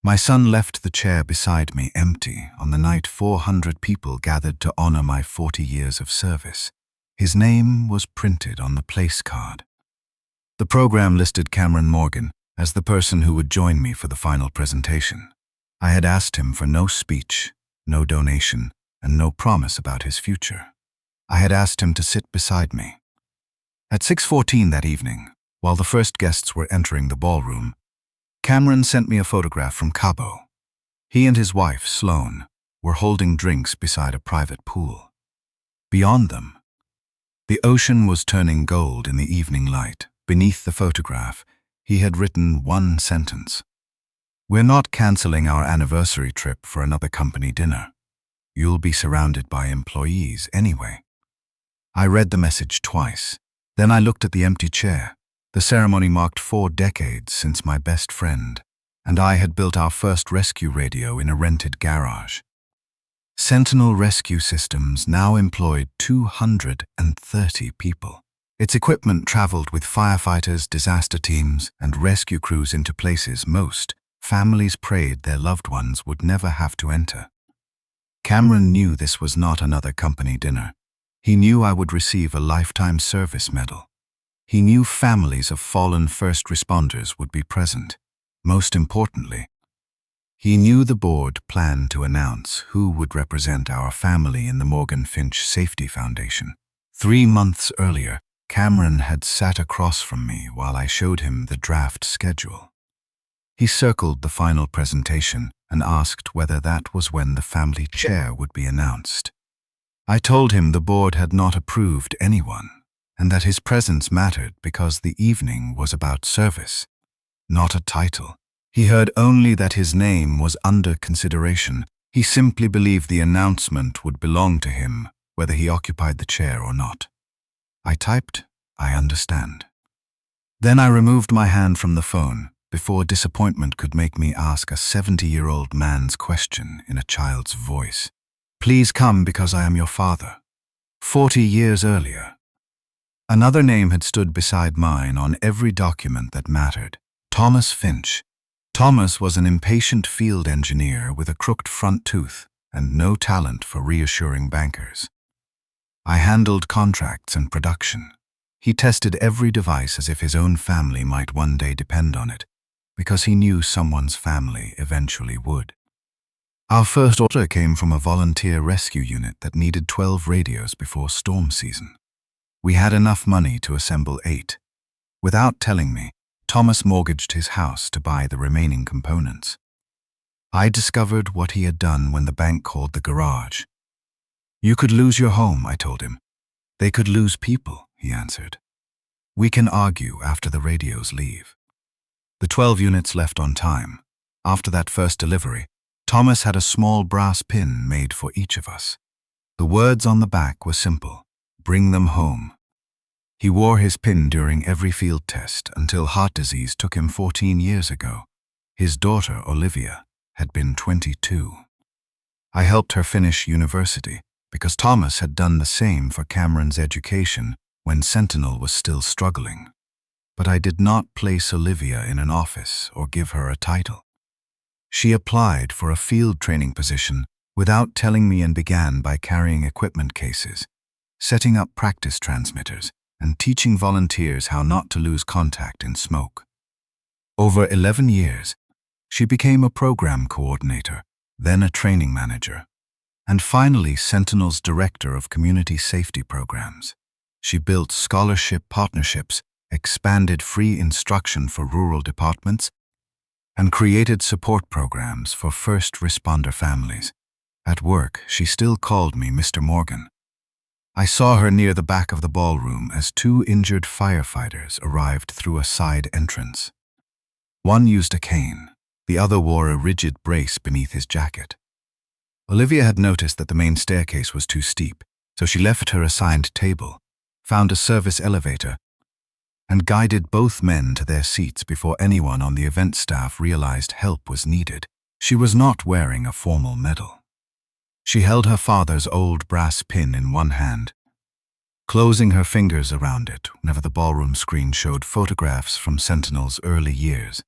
My son left the chair beside me empty on the night 400 people gathered to honor my 40 years of service. His name was printed on the place card. The program listed Cameron Morgan as the person who would join me for the final presentation. I had asked him for no speech, no donation, and no promise about his future. I had asked him to sit beside me. At 6:14 that evening, while the first guests were entering the ballroom, Cameron sent me a photograph from Cabo. He and his wife, Sloane, were holding drinks beside a private pool. Beyond them, the ocean was turning gold in the evening light. Beneath the photograph, he had written one sentence. "We're not canceling our anniversary trip for another company dinner. You'll be surrounded by employees anyway." I read the message twice. Then I looked at the empty chair. The ceremony marked 4 decades since my best friend and I had built our first rescue radio in a rented garage. Sentinel Rescue Systems now employed 230 people. Its equipment traveled with firefighters, disaster teams, and rescue crews into places most families prayed their loved ones would never have to enter. Cameron knew this was not another company dinner. He knew I would receive a lifetime service medal. He knew families of fallen first responders would be present. Most importantly, he knew the board planned to announce who would represent our family in the Morgan Finch Safety Foundation. 3 months earlier, Cameron had sat across from me while I showed him the draft schedule. He circled the final presentation and asked whether that was when the family chair would be announced. I told him the board had not approved anyone, and that his presence mattered because the evening was about service, not a title. He heard only that his name was under consideration. He simply believed the announcement would belong to him, whether he occupied the chair or not. I typed, "I understand." Then I removed my hand from the phone before disappointment could make me ask a 70-year-old man's question in a child's voice. "Please come because I am your father." 40 years earlier, another name had stood beside mine on every document that mattered. Thomas Finch. Thomas was an impatient field engineer with a crooked front tooth and no talent for reassuring bankers. I handled contracts and production. He tested every device as if his own family might one day depend on it, because he knew someone's family eventually would. Our first order came from a volunteer rescue unit that needed 12 radios before storm season. We had enough money to assemble 8. Without telling me, Thomas mortgaged his house to buy the remaining components. I discovered what he had done when the bank called the garage. "You could lose your home," I told him. "They could lose people," he answered. "We can argue after the radios leave." The 12 units left on time. After that first delivery, Thomas had a small brass pin made for each of us. The words on the back were simple: "Bring them home." He wore his pin during every field test until heart disease took him 14 years ago. His daughter, Olivia, had been 22. I helped her finish university because Thomas had done the same for Cameron's education when Sentinel was still struggling. But I did not place Olivia in an office or give her a title. She applied for a field training position without telling me and began by carrying equipment cases, setting up practice transmitters, and teaching volunteers how not to lose contact in smoke. Over 11 years, she became a program coordinator, then a training manager, and finally Sentinel's director of community safety programs. She built scholarship partnerships, expanded free instruction for rural departments, and created support programs for first responder families. At work, she still called me Mr. Morgan. I saw her near the back of the ballroom as 2 injured firefighters arrived through a side entrance. One used a cane, the other wore a rigid brace beneath his jacket. Olivia had noticed that the main staircase was too steep, so she left her assigned table, found a service elevator, and guided both men to their seats before anyone on the event staff realized help was needed. She was not wearing a formal medal. She held her father's old brass pin in one hand, closing her fingers around it whenever the ballroom screen showed photographs from Sentinel's early years.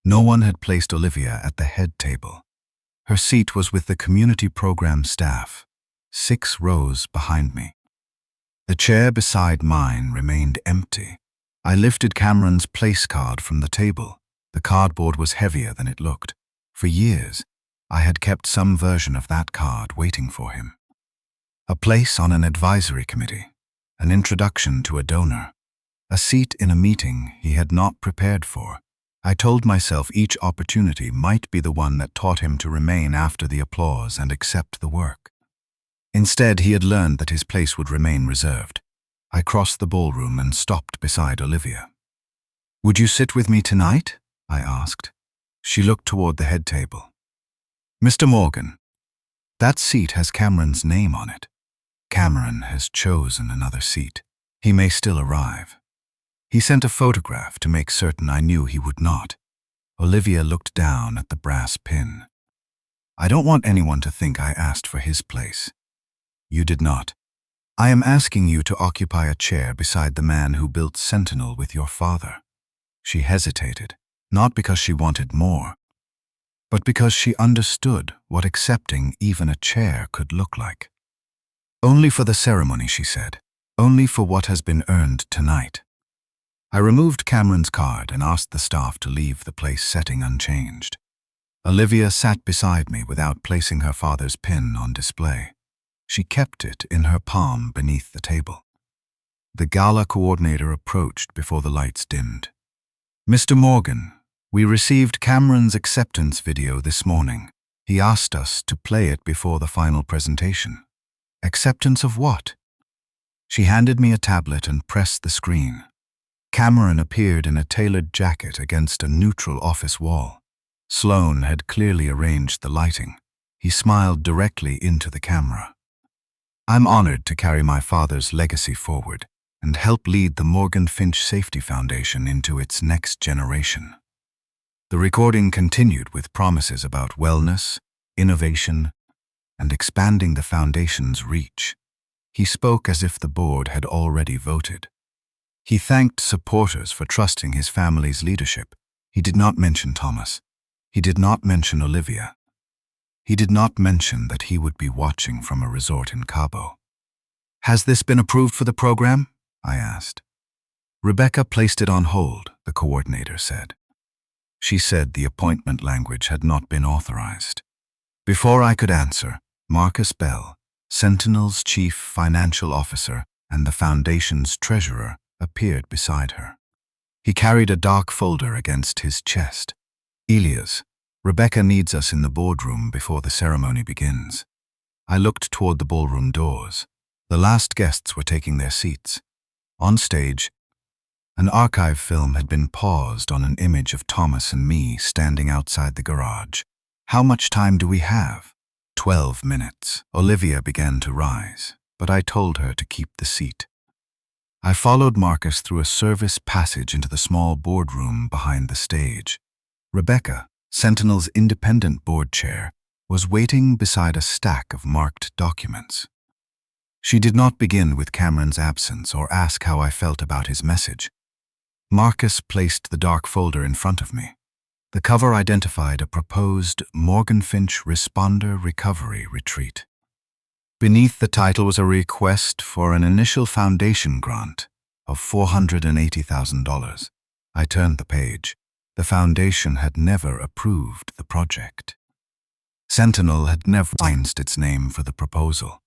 No one had placed Olivia at the head table. Her seat was with the community program staff, 6 rows behind me. The chair beside mine remained empty. I lifted Cameron's place card from the table. The cardboard was heavier than it looked. For years, I had kept some version of that card waiting for him. A place on an advisory committee, an introduction to a donor, a seat in a meeting he had not prepared for. I told myself each opportunity might be the one that taught him to remain after the applause and accept the work. Instead, he had learned that his place would remain reserved. I crossed the ballroom and stopped beside Olivia. "Would you sit with me tonight?" I asked. She looked toward the head table. "Mr. Morgan, that seat has Cameron's name on it. Cameron has chosen another seat. He may still arrive. He sent a photograph to make certain I knew he would not." Olivia looked down at the brass pin. "I don't want anyone to think I asked for his place." "You did not. I am asking you to occupy a chair beside the man who built Sentinel with your father." She hesitated, not because she wanted more, but because she understood what accepting even a chair could look like. "Only for the ceremony," she said. "Only for what has been earned tonight." I removed Cameron's card and asked the staff to leave the place setting unchanged. Olivia sat beside me without placing her father's pin on display. She kept it in her palm beneath the table. The gala coordinator approached before the lights dimmed. "Mr. Morgan, we received Cameron's acceptance video this morning. He asked us to play it before the final presentation." "Acceptance of what?" She handed me a tablet and pressed the screen. Cameron appeared in a tailored jacket against a neutral office wall. Sloan had clearly arranged the lighting. He smiled directly into the camera. "I'm honored to carry my father's legacy forward and help lead the Morgan Finch Safety Foundation into its next generation." The recording continued with promises about wellness, innovation, and expanding the foundation's reach. He spoke as if the board had already voted. He thanked supporters for trusting his family's leadership. He did not mention Thomas. He did not mention Olivia. He did not mention that he would be watching from a resort in Cabo. "Has this been approved for the program?" I asked. "Rebecca placed it on hold," the coordinator said. She said the appointment language had not been authorized. Before I could answer, Marcus Bell, Sentinel's chief financial officer and the foundation's treasurer, appeared beside her. He carried a dark folder against his chest. "Elias, Rebecca needs us in the boardroom before the ceremony begins." I looked toward the ballroom doors. The last guests were taking their seats. On stage, an archive film had been paused on an image of Thomas and me standing outside the garage. "How much time do we have?" 12 minutes. Olivia began to rise, but I told her to keep the seat. I followed Marcus through a service passage into the small boardroom behind the stage. Rebecca, Sentinel's independent board chair, was waiting beside a stack of marked documents. She did not begin with Cameron's absence or ask how I felt about his message. Marcus placed the dark folder in front of me. The cover identified a proposed Morgan Finch Responder Recovery Retreat. Beneath the title was a request for an initial foundation grant of $480,000. I turned the page. The foundation had never approved the project. Sentinel had never announced its name for the proposal.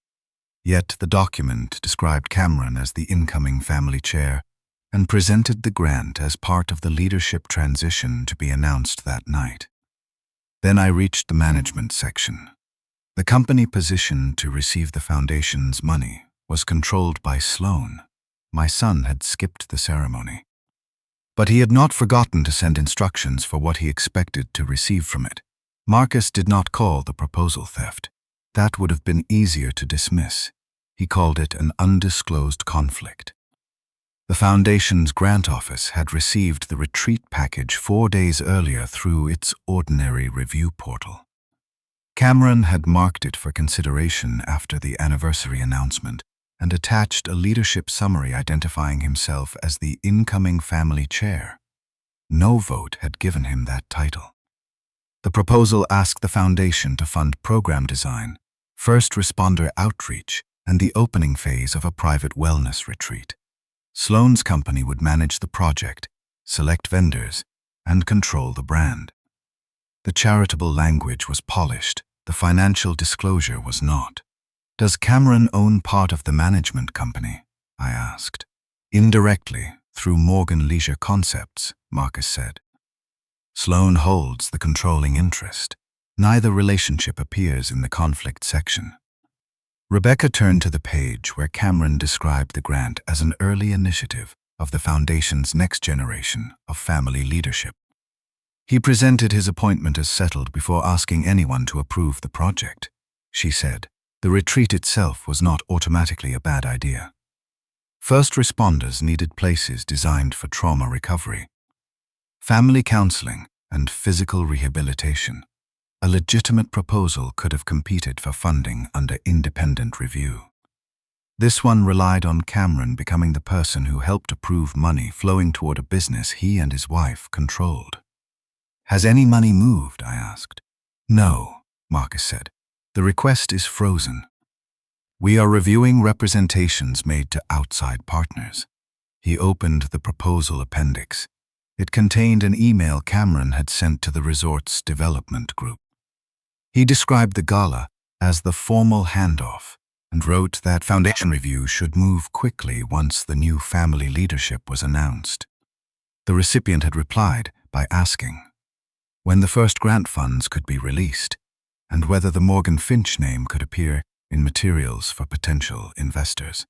Yet the document described Cameron as the incoming family chair and presented the grant as part of the leadership transition to be announced that night. Then I reached the management section. The company positioned to receive the foundation's money was controlled by Sloan. My son had skipped the ceremony. But he had not forgotten to send instructions for what he expected to receive from it. Marcus did not call the proposal theft. That would have been easier to dismiss. He called it an undisclosed conflict. The Foundation's grant office had received the retreat package 4 days earlier through its ordinary review portal. Cameron had marked it for consideration after the anniversary announcement and attached a leadership summary identifying himself as the incoming family chair. No vote had given him that title. The proposal asked the foundation to fund program design, first responder outreach, and the opening phase of a private wellness retreat. Sloan's company would manage the project, select vendors, and control the brand. The charitable language was polished, the financial disclosure was not. "Does Cameron own part of the management company?" I asked. "Indirectly, through Morgan Leisure Concepts," Marcus said. "Sloan holds the controlling interest. Neither relationship appears in the conflict section." Rebecca turned to the page where Cameron described the grant as an early initiative of the Foundation's next generation of family leadership. "He presented his appointment as settled before asking anyone to approve the project," she said. "The retreat itself was not automatically a bad idea. First responders needed places designed for trauma recovery, family counseling, and physical rehabilitation. A legitimate proposal could have competed for funding under independent review. This one relied on Cameron becoming the person who helped approve money flowing toward a business he and his wife controlled. "Has any money moved?" I asked. "No," Marcus said. "The request is frozen. We are reviewing representations made to outside partners." He opened the proposal appendix. It contained an email Cameron had sent to the resort's development group. He described the gala as the formal handoff and wrote that foundation review should move quickly once the new family leadership was announced. The recipient had replied by asking when the first grant funds could be released and whether the Morgan Finch name could appear in materials for potential investors.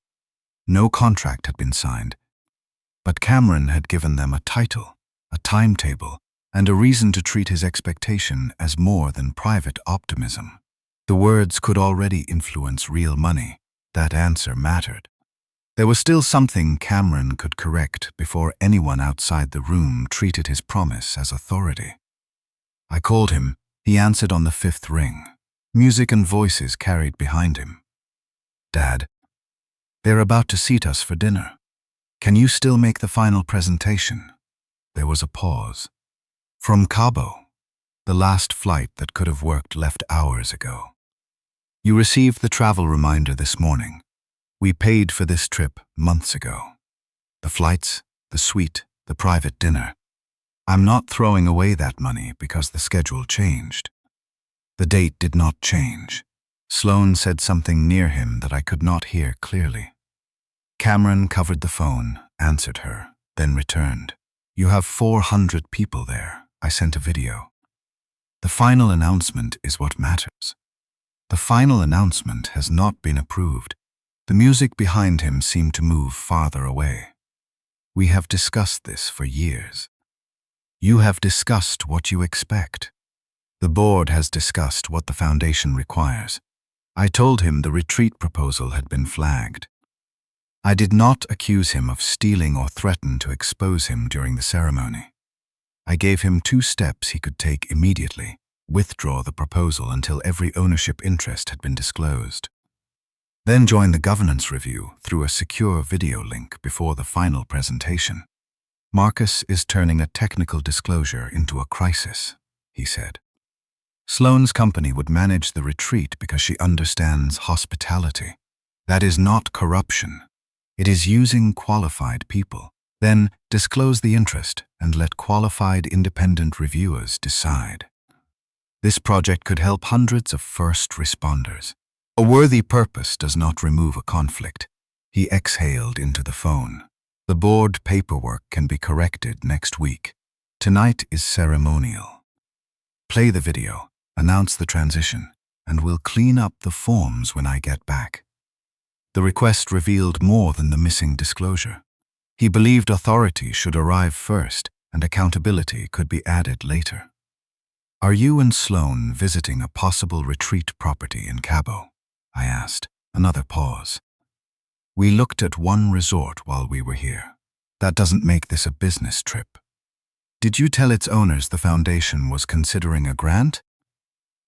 No contract had been signed, but Cameron had given them a title, a timetable, and a reason to treat his expectation as more than private optimism. The words could already influence real money. That answer mattered. There was still something Cameron could correct before anyone outside the room treated his promise as authority. I called him. He answered on the fifth ring. Music and voices carried behind him. "Dad, they're about to seat us for dinner. Can you still make the final presentation?" There was a pause. "From Cabo. The last flight that could have worked left hours ago. You received the travel reminder this morning. We paid for this trip months ago. The flights, the suite, the private dinner. I'm not throwing away that money because the schedule changed." The date did not change. Sloan said something near him that I could not hear clearly. Cameron covered the phone, answered her, then returned. "You have 400 people there. I sent a video. The final announcement is what matters." The final announcement has not been approved. The music behind him seemed to move farther away. "We have discussed this for years. You have discussed what you expect. The board has discussed what the foundation requires." I told him the retreat proposal had been flagged. I did not accuse him of stealing or threaten to expose him during the ceremony. I gave him 2 steps he could take immediately: withdraw the proposal until every ownership interest had been disclosed, then join the governance review through a secure video link before the final presentation. "Marcus is turning a technical disclosure into a crisis," he said. "Sloan's company would manage the retreat because she understands hospitality. That is not corruption. It is using qualified people. Then disclose the interest and let qualified independent reviewers decide. This project could help hundreds of first responders. A worthy purpose does not remove a conflict." He exhaled into the phone. "The board paperwork can be corrected next week. Tonight is ceremonial. Play the video, announce the transition, and we'll clean up the forms when I get back." The request revealed more than the missing disclosure. He believed authority should arrive first and accountability could be added later. "Are you and Sloan visiting a possible retreat property in Cabo?" I asked. Another pause. "We looked at one resort while we were here. That doesn't make this a business trip." "Did you tell its owners the foundation was considering a grant?"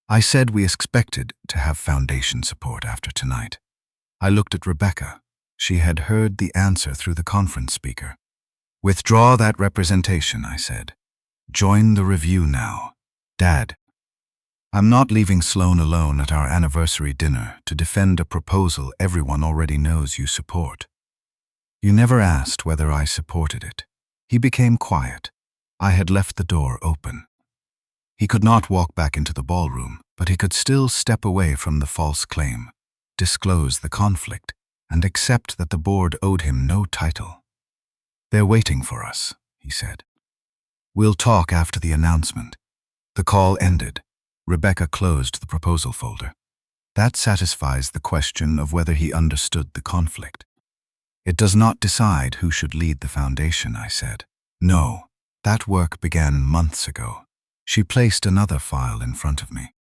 "I said we expected to have foundation support after tonight." I looked at Rebecca. She had heard the answer through the conference speaker. "Withdraw that representation," I said. Join the review now. Dad, I'm not leaving Sloan alone at our anniversary dinner to defend a proposal everyone already knows you support. You never asked whether I supported it. He became quiet. I had left the door open. He could not walk back into the ballroom, but he could still step away from the false claim, disclose the conflict, and accept that the board owed him no title. They're waiting for us, he said. We'll talk after the announcement. The call ended. Rebecca closed the proposal folder. That satisfies the question of whether he understood the conflict. It does not decide who should lead the foundation, I said. No, that work began months ago. She placed another file in front of me.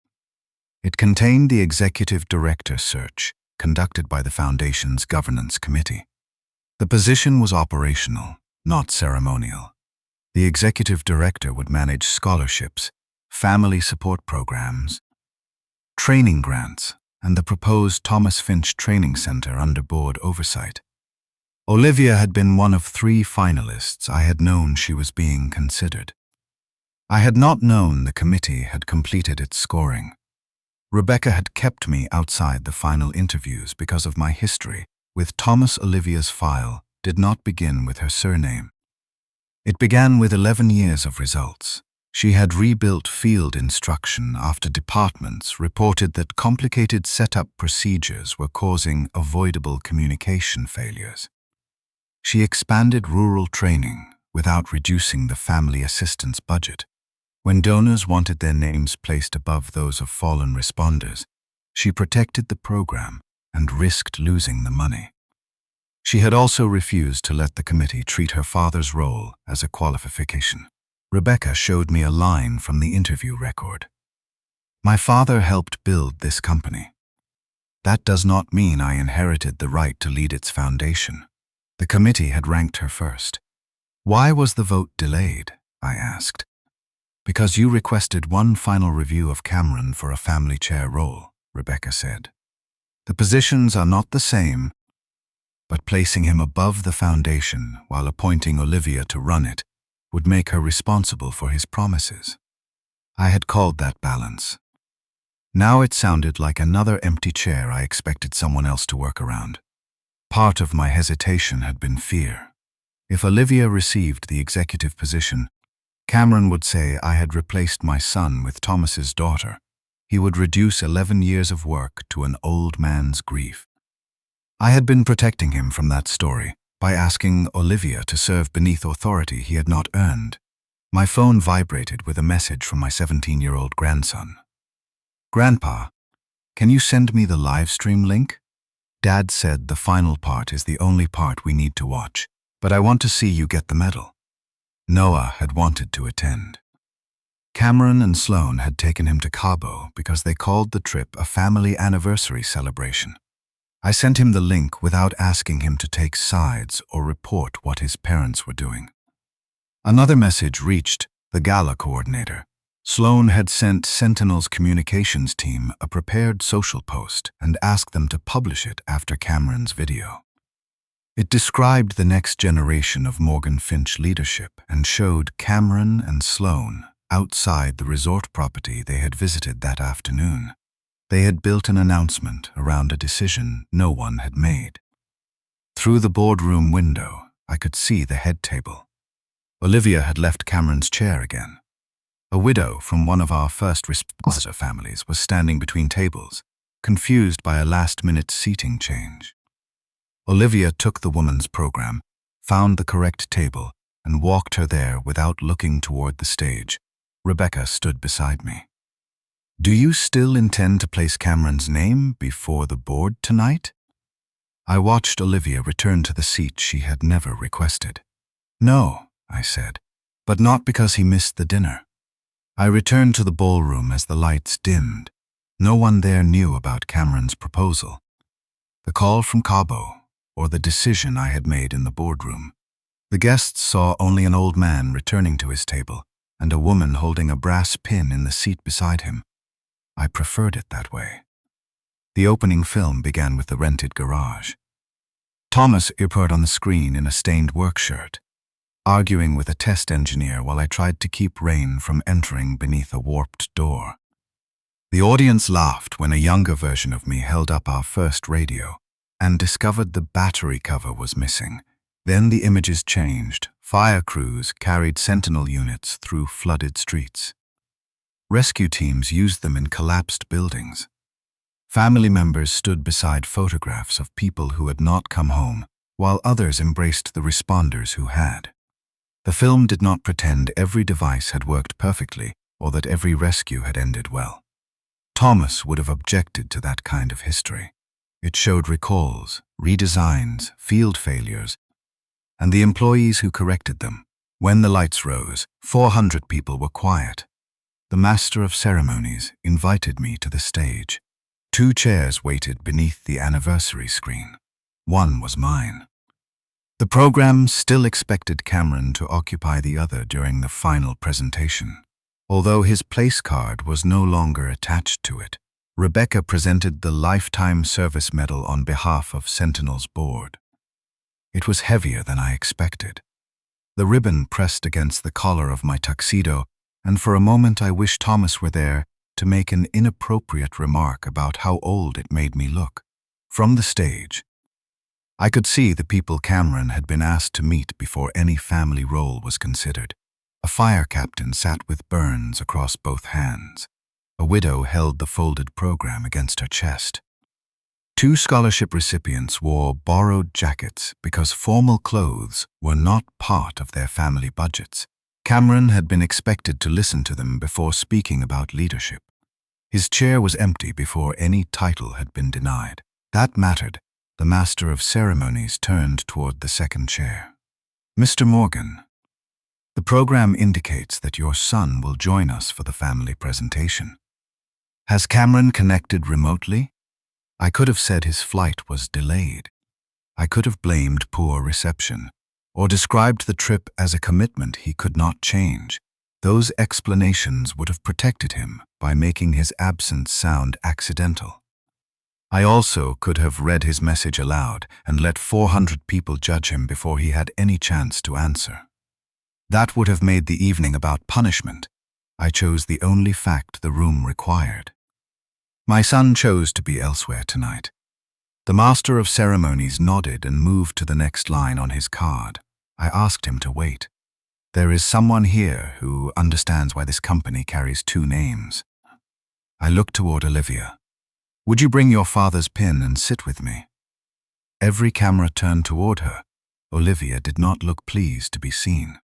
It contained the executive director search conducted by the foundation's governance committee. The position was operational, not ceremonial. The executive director would manage scholarships, family support programs, training grants, and the proposed Thomas Finch Training Center under board oversight. Olivia had been one of 3 finalists. I had known she was being considered. I had not known the committee had completed its scoring. Rebecca had kept me outside the final interviews because of my history with Thomas. Olivia's file did not begin with her surname. It began with 11 years of results. She had rebuilt field instruction after departments reported that complicated setup procedures were causing avoidable communication failures. She expanded rural training without reducing the family assistance budget. When donors wanted their names placed above those of fallen responders, she protected the program and risked losing the money. She had also refused to let the committee treat her father's role as a qualification. Rebecca showed me a line from the interview record. My father helped build this company. That does not mean I inherited the right to lead its foundation. The committee had ranked her first. Why was the vote delayed? I asked. Because you requested one final review of Cameron for a family chair role, Rebecca said. The positions are not the same, but placing him above the foundation while appointing Olivia to run it would make her responsible for his promises. I had called that balance. Now it sounded like another empty chair I expected someone else to work around. Part of my hesitation had been fear. If Olivia received the executive position, Cameron would say I had replaced my son with Thomas's daughter. He would reduce 11 years of work to an old man's grief. I had been protecting him from that story by asking Olivia to serve beneath authority he had not earned. My phone vibrated with a message from my 17-year-old grandson. Grandpa, can you send me the livestream link? Dad said the final part is the only part we need to watch, but I want to see you get the medal. Noah had wanted to attend. Cameron and Sloan had taken him to Cabo because they called the trip a family anniversary celebration. I sent him the link without asking him to take sides or report what his parents were doing. Another message reached the gala coordinator. Sloan had sent Sentinel's communications team a prepared social post and asked them to publish it after Cameron's video. It described the next generation of Morgan Finch leadership and showed Cameron and Sloan outside the resort property they had visited that afternoon. They had built an announcement around a decision no one had made. Through the boardroom window, I could see the head table. Olivia had left Cameron's chair again. A widow from one of our first responder families was standing between tables, confused by a last-minute seating change. Olivia took the woman's program, found the correct table, and walked her there without looking toward the stage. Rebecca stood beside me. Do you still intend to place Cameron's name before the board tonight? I watched Olivia return to the seat she had never requested. No, I said, but not because he missed the dinner. I returned to the ballroom as the lights dimmed. No one there knew about Cameron's proposal, the call from Cabo, or the decision I had made in the boardroom. The guests saw only an old man returning to his table and a woman holding a brass pin in the seat beside him. I preferred it that way. The opening film began with the rented garage. Thomas appeared on the screen in a stained work shirt. arguing with a test engineer while I tried to keep rain from entering beneath a warped door. The audience laughed when a younger version of me held up our first radio and discovered the battery cover was missing. Then the images changed. Fire crews carried Sentinel units through flooded streets. Rescue teams used them in collapsed buildings. Family members stood beside photographs of people who had not come home, while others embraced the responders who had. The film did not pretend every device had worked perfectly or that every rescue had ended well. Thomas would have objected to that kind of history. It showed recalls, redesigns, field failures, and the employees who corrected them. When the lights rose, 400 people were quiet. The master of ceremonies invited me to the stage. 2 chairs waited beneath the anniversary screen. One was mine. The program still expected Cameron to occupy the other during the final presentation. Although his place card was no longer attached to it, Rebecca presented the Lifetime Service Medal on behalf of Sentinel's board. It was heavier than I expected. The ribbon pressed against the collar of my tuxedo, and for a moment I wished Thomas were there to make an inappropriate remark about how old it made me look. From the stage, I could see the people Cameron had been asked to meet before any family role was considered. A fire captain sat with burns across both hands. A widow held the folded program against her chest. 2 scholarship recipients wore borrowed jackets because formal clothes were not part of their family budgets. Cameron had been expected to listen to them before speaking about leadership. His chair was empty before any title had been denied. That mattered. The master of ceremonies turned toward the second chair. "Mr. Morgan, the program indicates that your son will join us for the family presentation. Has Cameron connected remotely?" I could have said his flight was delayed. I could have blamed poor reception, or described the trip as a commitment he could not change. Those explanations would have protected him by making his absence sound accidental. I also could have read his message aloud and let 400 people judge him before he had any chance to answer. That would have made the evening about punishment. I chose the only fact the room required. My son chose to be elsewhere tonight. The master of ceremonies nodded and moved to the next line on his card. I asked him to wait. "There is someone here who understands why this company carries 2 names. I looked toward Olivia. "Would you bring your father's pin and sit with me?" Every camera turned toward her. Olivia did not look pleased to be seen.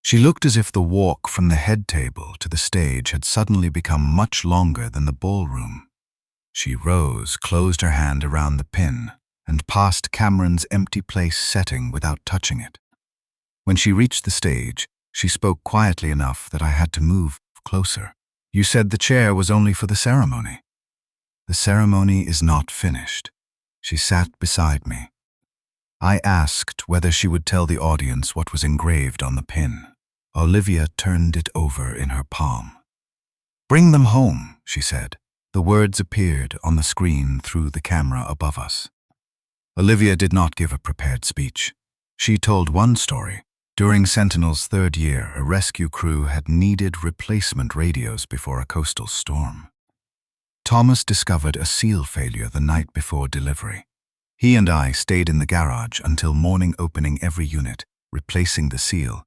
She looked as if the walk from the head table to the stage had suddenly become much longer than the ballroom. She rose, closed her hand around the pin, and passed Cameron's empty place setting without touching it. When she reached the stage, she spoke quietly enough that I had to move closer. "You said the chair was only for the ceremony." "The ceremony is not finished." She sat beside me. I asked whether she would tell the audience what was engraved on the pin. Olivia turned it over in her palm. "Bring them home," she said. The words appeared on the screen through the camera above us. Olivia did not give a prepared speech. She told one story. During Sentinel's 3rd year, a rescue crew had needed replacement radios before a coastal storm. Thomas discovered a seal failure the night before delivery. He and I stayed in the garage until morning, opening every unit, replacing the seal,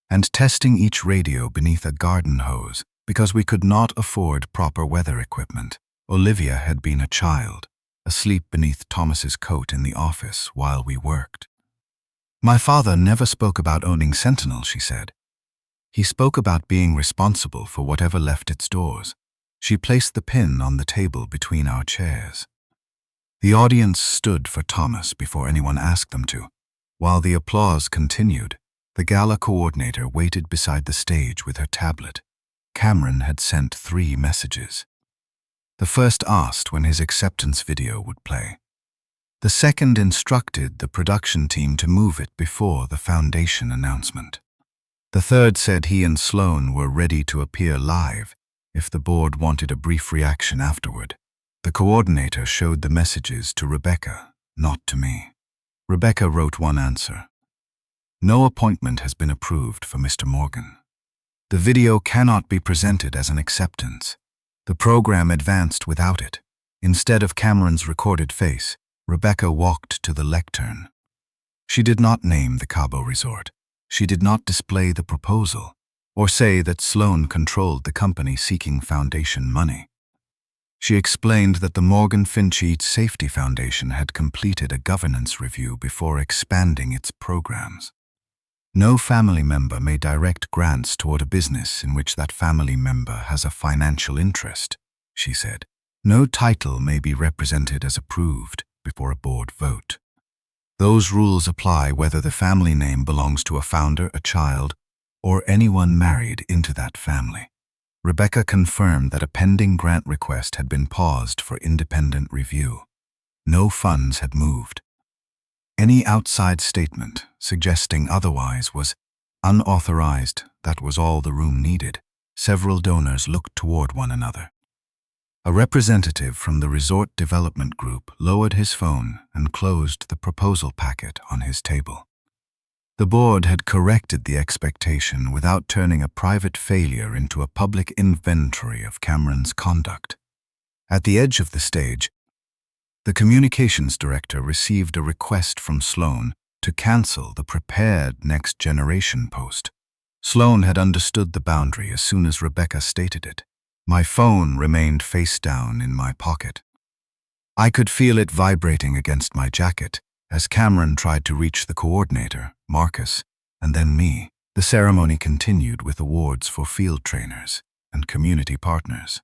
and testing each radio beneath a garden hose because we could not afford proper weather equipment. Olivia had been a child, asleep beneath Thomas's coat in the office while we worked. "My father never spoke about owning Sentinel," she said. "He spoke about being responsible for whatever left its doors." She placed the pin on the table between our chairs. The audience stood for Thomas before anyone asked them to. While the applause continued, the gala coordinator waited beside the stage with her tablet. Cameron had sent 3 messages. The first asked when his acceptance video would play. The second instructed the production team to move it before the foundation announcement. The third said he and Sloan were ready to appear live if the board wanted a brief reaction afterward. The coordinator showed the messages to Rebecca, not to me. Rebecca wrote one answer. No appointment has been approved for Mr. Morgan. The video cannot be presented as an acceptance. The program advanced without it. Instead of Cameron's recorded face, Rebecca walked to the lectern. She did not name the Cabo resort. She did not display the proposal, or say that Sloan controlled the company seeking foundation money. She explained that the Morgan Finch Safety Foundation had completed a governance review before expanding its programs. No family member may direct grants toward a business in which that family member has a financial interest, she said. No title may be represented as approved before a board vote. Those rules apply whether the family name belongs to a founder, a child, or anyone married into that family. Rebecca confirmed that a pending grant request had been paused for independent review. No funds had moved. Any outside statement suggesting otherwise was unauthorized. That was all the room needed. Several donors looked toward one another. A representative from the Resort Development Group lowered his phone and closed the proposal packet on his table. The board had corrected the expectation without turning a private failure into a public inventory of Cameron's conduct. At the edge of the stage, the communications director received a request from Sloan to cancel the prepared Next Generation post. Sloan had understood the boundary as soon as Rebecca stated it. My phone remained face down in my pocket. I could feel it vibrating against my jacket as Cameron tried to reach the coordinator, Marcus, and then me. The ceremony continued with awards for field trainers and community partners.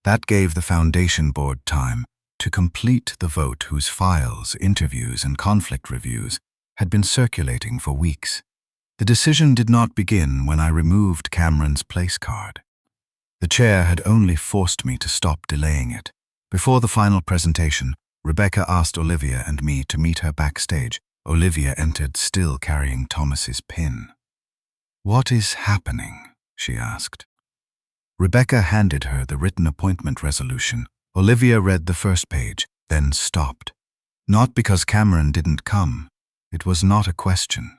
That gave the foundation board time to complete the vote whose files, interviews, and conflict reviews had been circulating for weeks. The decision did not begin when I removed Cameron's place card. The chair had only forced me to stop delaying it. Before the final presentation, Rebecca asked Olivia and me to meet her backstage. Olivia entered, still carrying Thomas's pin. "What is happening?" she asked. Rebecca handed her the written appointment resolution. Olivia read the first page, then stopped. Not because Cameron didn't come. It was not a question.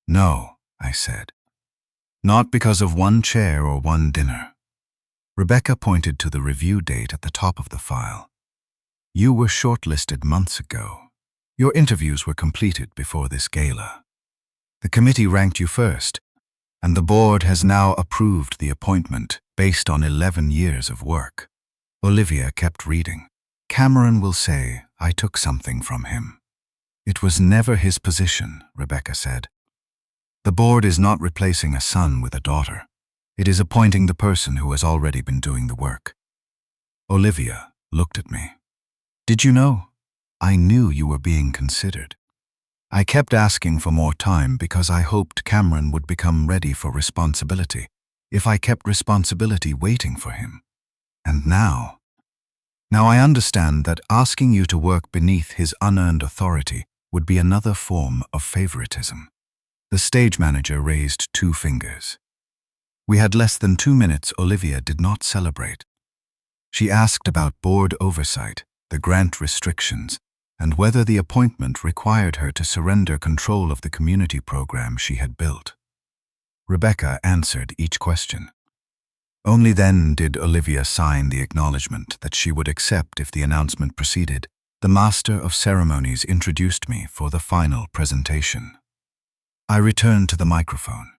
"No," I said. "Not because of one chair or one dinner." Rebecca pointed to the review date at the top of the file. "You were shortlisted months ago. Your interviews were completed before this gala. The committee ranked you first, and the board has now approved the appointment based on 11 years of work." Olivia kept reading. "Cameron will say I took something from him." "It was never his position," Rebecca said. "The board is not replacing a son with a daughter. It is appointing the person who has already been doing the work." Olivia looked at me. "Did you know? I knew you were being considered. I kept asking for more time because I hoped Cameron would become ready for responsibility if I kept responsibility waiting for him. And now I understand that asking you to work beneath his unearned authority would be another form of favoritism." The stage manager raised 2 fingers. We had less than 2 minutes. Olivia did not celebrate. She asked about board oversight, the grant restrictions, and whether the appointment required her to surrender control of the community program she had built. Rebecca answered each question. Only then did Olivia sign the acknowledgement that she would accept if the announcement proceeded. The Master of Ceremonies introduced me for the final presentation. I returned to the microphone.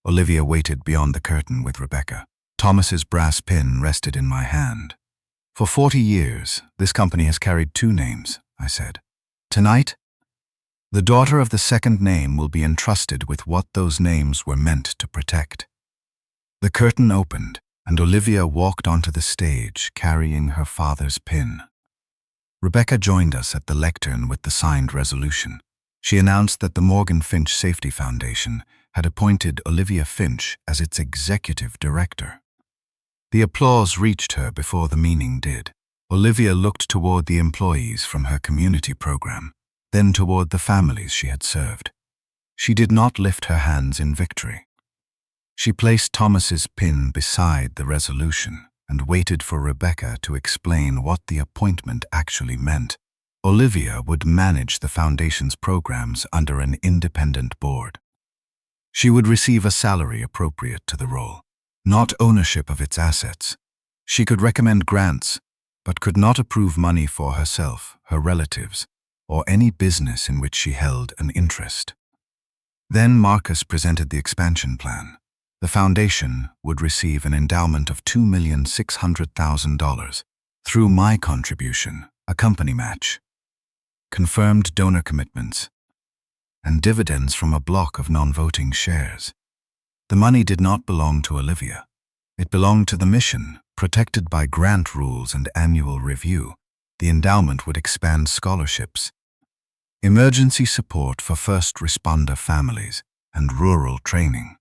Olivia waited beyond the curtain with Rebecca. Thomas's brass pin rested in my hand. "For 40 years, this company has carried 2 names," I said. "Tonight, the daughter of the second name will be entrusted with what those names were meant to protect." The curtain opened, and Olivia walked onto the stage carrying her father's pin. Rebecca joined us at the lectern with the signed resolution. She announced that the Morgan Finch Safety Foundation had appointed Olivia Finch as its executive director. The applause reached her before the meaning did. Olivia looked toward the employees from her community program, then toward the families she had served. She did not lift her hands in victory. She placed Thomas's pin beside the resolution and waited for Rebecca to explain what the appointment actually meant. Olivia would manage the foundation's programs under an independent board. She would receive a salary appropriate to the role, not ownership of its assets. She could recommend grants, but could not approve money for herself, her relatives, or any business in which she held an interest. Then Marcus presented the expansion plan. The foundation would receive an endowment of $2,600,000 through my contribution, a company match, confirmed donor commitments, and dividends from a block of non-voting shares. The money did not belong to Olivia. It belonged to the mission, protected by grant rules and annual review. The endowment would expand scholarships, emergency support for first responder families, and rural training.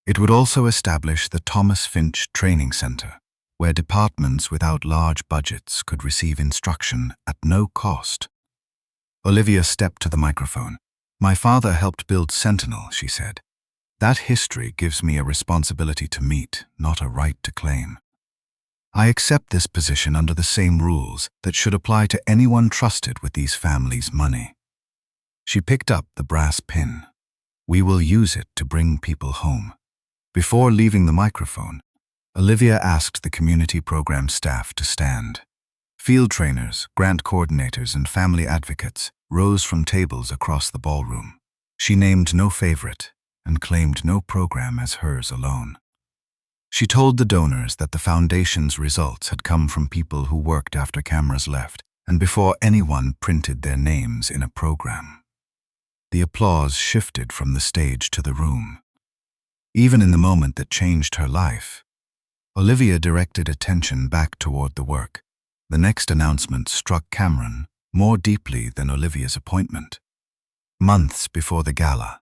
It would also establish the Thomas Finch Training Center, where departments without large budgets could receive instruction at no cost. Olivia stepped to the microphone. "My father helped build Sentinel," she said. "That history gives me a responsibility to meet, not a right to claim. I accept this position under the same rules that should apply to anyone trusted with these families' money." She picked up the brass pin. "We will use it to bring people home." Before leaving the microphone, Olivia asked the community program staff to stand. Field trainers, grant coordinators, and family advocates rose from tables across the ballroom. She named no favorite and claimed no program as hers alone. She told the donors that the foundation's results had come from people who worked after cameras left and before anyone printed their names in a program. The applause shifted from the stage to the room. Even in the moment that changed her life, Olivia directed attention back toward the work. The next announcement struck Cameron more deeply than Olivia's appointment. Months before the gala,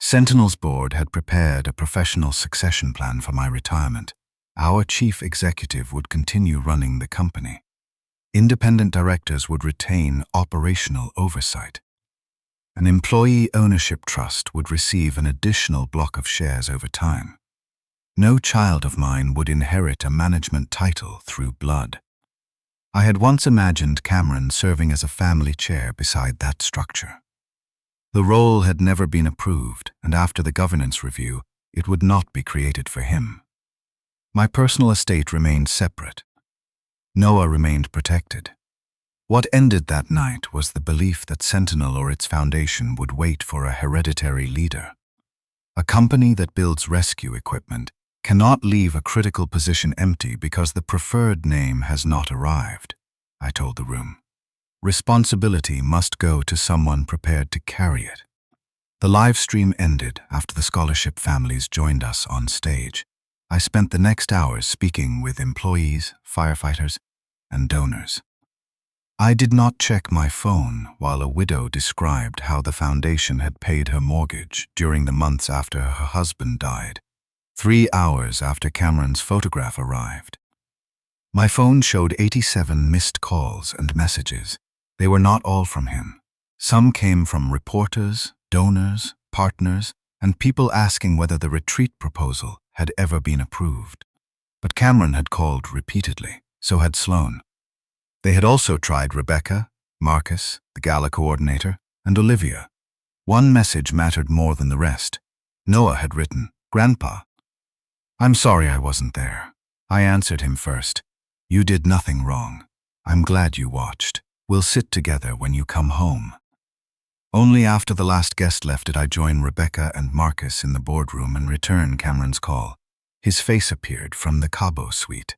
Sentinel's board had prepared a professional succession plan for my retirement. Our chief executive would continue running the company. Independent directors would retain operational oversight. An employee ownership trust would receive an additional block of shares over time. No child of mine would inherit a management title through blood. I had once imagined Cameron serving as a family chair beside that structure. The role had never been approved, and after the governance review, it would not be created for him. My personal estate remained separate. Noah remained protected. What ended that night was the belief that Sentinel or its foundation would wait for a hereditary leader. A company that builds rescue equipment cannot leave a critical position empty because the preferred name has not arrived, I told the room. Responsibility must go to someone prepared to carry it. The live stream ended after the scholarship families joined us on stage. I spent the next hours speaking with employees, firefighters, and donors. I did not check my phone while a widow described how the foundation had paid her mortgage during the months after her husband died, 3 hours after Cameron's photograph arrived. My phone showed 87 missed calls and messages. They were not all from him. Some came from reporters, donors, partners, and people asking whether the retreat proposal had ever been approved. But Cameron had called repeatedly, so had Sloan. They had also tried Rebecca, Marcus, the gala coordinator, and Olivia. One message mattered more than the rest. Noah had written, "Grandpa, I'm sorry I wasn't there." I answered him first. "You did nothing wrong. I'm glad you watched. We'll sit together when you come home." Only after the last guest left did I join Rebecca and Marcus in the boardroom and return Cameron's call. His face appeared from the Cabo suite.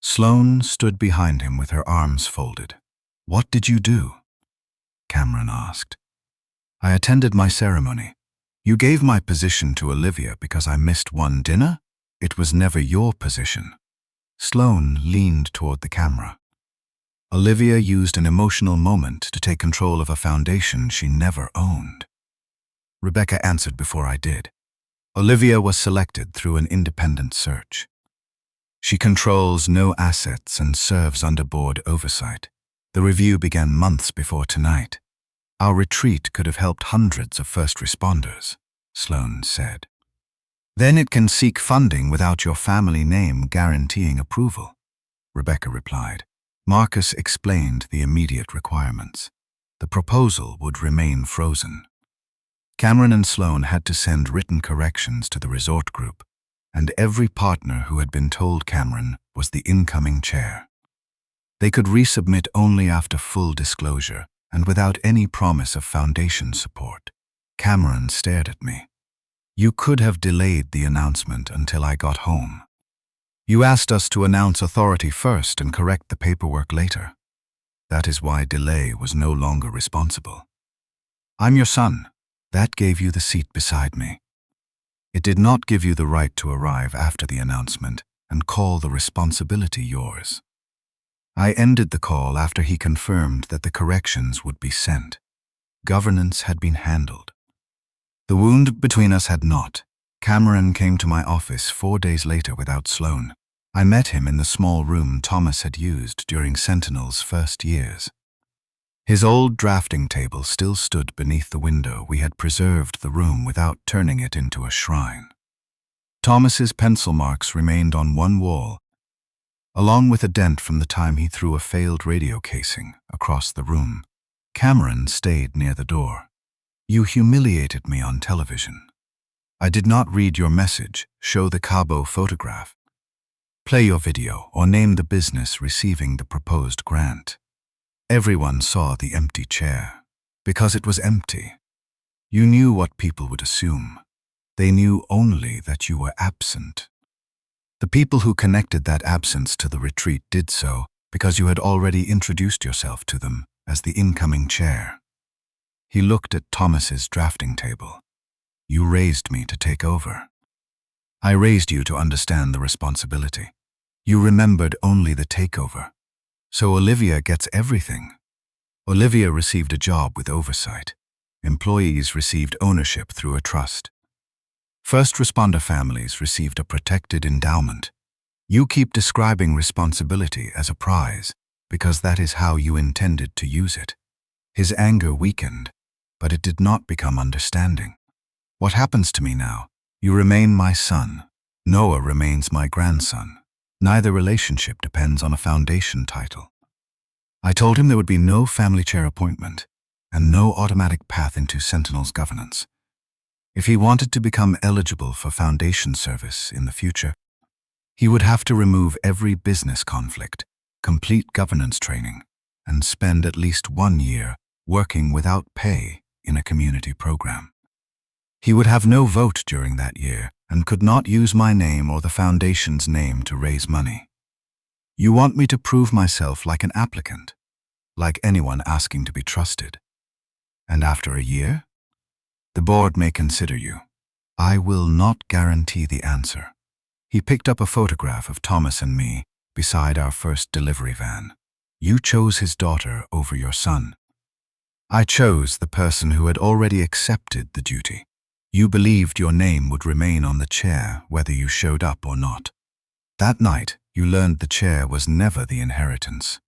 Sloan stood behind him with her arms folded. "What did you do?" Cameron asked. "I attended my ceremony. You gave my position to Olivia because I missed one dinner? It was never your position." Sloan leaned toward the camera. Olivia used an emotional moment to take control of a foundation she never owned. Rebecca answered before I did. Olivia was selected through an independent search. She controls no assets and serves under board oversight. The review began months before tonight. Our retreat could have helped hundreds of first responders, Sloan said. Then it can seek funding without your family name guaranteeing approval, Rebecca replied. Marcus explained the immediate requirements. The proposal would remain frozen. Cameron and Sloan had to send written corrections to the resort group, and every partner who had been told Cameron was the incoming chair. They could resubmit only after full disclosure and without any promise of foundation support. Cameron stared at me. "You could have delayed the announcement until I got home. You asked us to announce authority first and correct the paperwork later. That is why delay was no longer responsible. I'm your son. That gave you the seat beside me. It did not give you the right to arrive after the announcement and call the responsibility yours." I ended the call after he confirmed that the corrections would be sent. Governance had been handled. The wound between us had not. Cameron came to my office 4 days later without Sloan. I met him in the small room Thomas had used during Sentinel's first years. His old drafting table still stood beneath the window. We had preserved the room without turning it into a shrine. Thomas's pencil marks remained on one wall, along with a dent from the time he threw a failed radio casing across the room. Cameron stayed near the door. "You humiliated me on television. I did not read your message, show the Cabo photograph, play your video, or name the business receiving the proposed grant. Everyone saw the empty chair. Because it was empty. You knew what people would assume. They knew only that you were absent. The people who connected that absence to the retreat did so because you had already introduced yourself to them as the incoming chair." He looked at Thomas's drafting table. "You raised me to take over. I raised you to understand the responsibility. You remembered only the takeover. So Olivia gets everything. Olivia received a job with oversight. Employees received ownership through a trust. First responder families received a protected endowment. You keep describing responsibility as a prize because that is how you intended to use it." His anger weakened, but it did not become understanding. "What happens to me now? You remain my son. Noah remains my grandson. Neither relationship depends on a foundation title." I told him there would be no family chair appointment and no automatic path into Sentinel's governance. If he wanted to become eligible for foundation service in the future, he would have to remove every business conflict, complete governance training, and spend at least 1 year working without pay in a community program. He would have no vote during that year and could not use my name or the foundation's name to raise money. "You want me to prove myself like an applicant, like anyone asking to be trusted. And after a year? The board may consider you. I will not guarantee the answer." He picked up a photograph of Thomas and me beside our first delivery van. "You chose his daughter over your son. I chose the person who had already accepted the duty. You believed your name would remain on the chair whether you showed up or not. That night, you learned the chair was never the inheritance."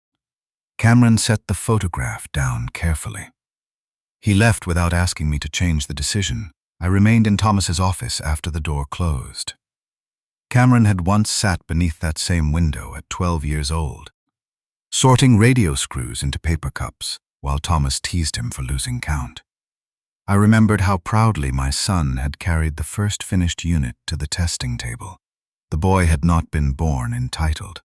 Cameron set the photograph down carefully. He left without asking me to change the decision. I remained in Thomas's office after the door closed. Cameron had once sat beneath that same window at 12 years old, sorting radio screws into paper cups while Thomas teased him for losing count. I remembered how proudly my son had carried the first finished unit to the testing table. The boy had not been born entitled.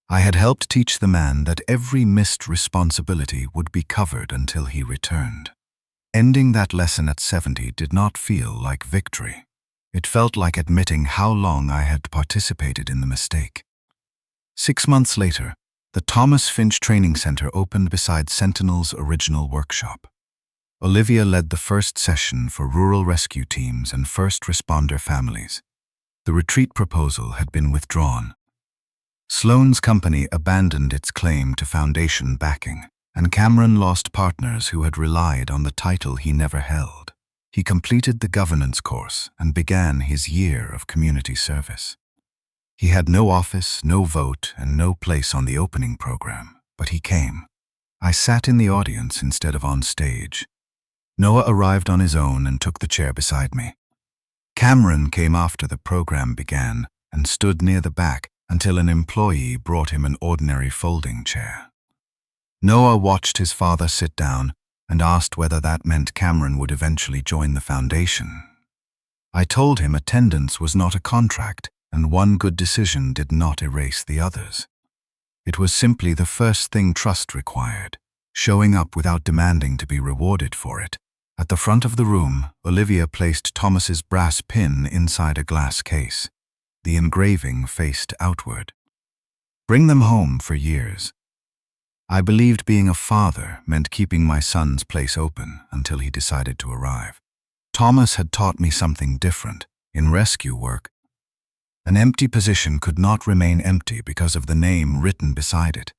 I had helped teach the man that every missed responsibility would be covered until he returned. Ending that lesson at 70 did not feel like victory. It felt like admitting how long I had participated in the mistake. 6 months later, the Thomas Finch Training Center opened beside Sentinel's original workshop. Olivia led the first session for rural rescue teams and first responder families. The retreat proposal had been withdrawn. Sloan's company abandoned its claim to foundation backing, and Cameron lost partners who had relied on the title he never held. He completed the governance course and began his year of community service. He had no office, no vote, and no place on the opening program, but he came. I sat in the audience instead of on stage. Noah arrived on his own and took the chair beside me. Cameron came after the program began and stood near the back until an employee brought him an ordinary folding chair. Noah watched his father sit down and asked whether that meant Cameron would eventually join the foundation. I told him attendance was not a contract, and one good decision did not erase the others. It was simply the first thing trust required, showing up without demanding to be rewarded for it. At the front of the room, Olivia placed Thomas's brass pin inside a glass case. The engraving faced outward. Bring them home for years. I believed being a father meant keeping my son's place open until he decided to arrive. Thomas had taught me something different. In rescue work, an empty position could not remain empty because of the name written beside it.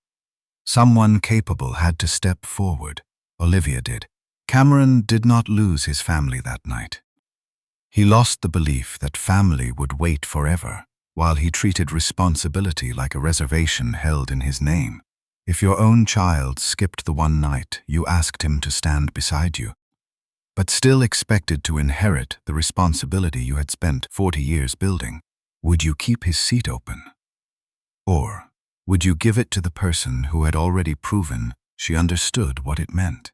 Someone capable had to step forward. Olivia did. Cameron did not lose his family that night. He lost the belief that family would wait forever, while he treated responsibility like a reservation held in his name. If your own child skipped the one night you asked him to stand beside you, but still expected to inherit the responsibility you had spent 40 years building, would you keep his seat open? Or would you give it to the person who had already proven she understood what it meant?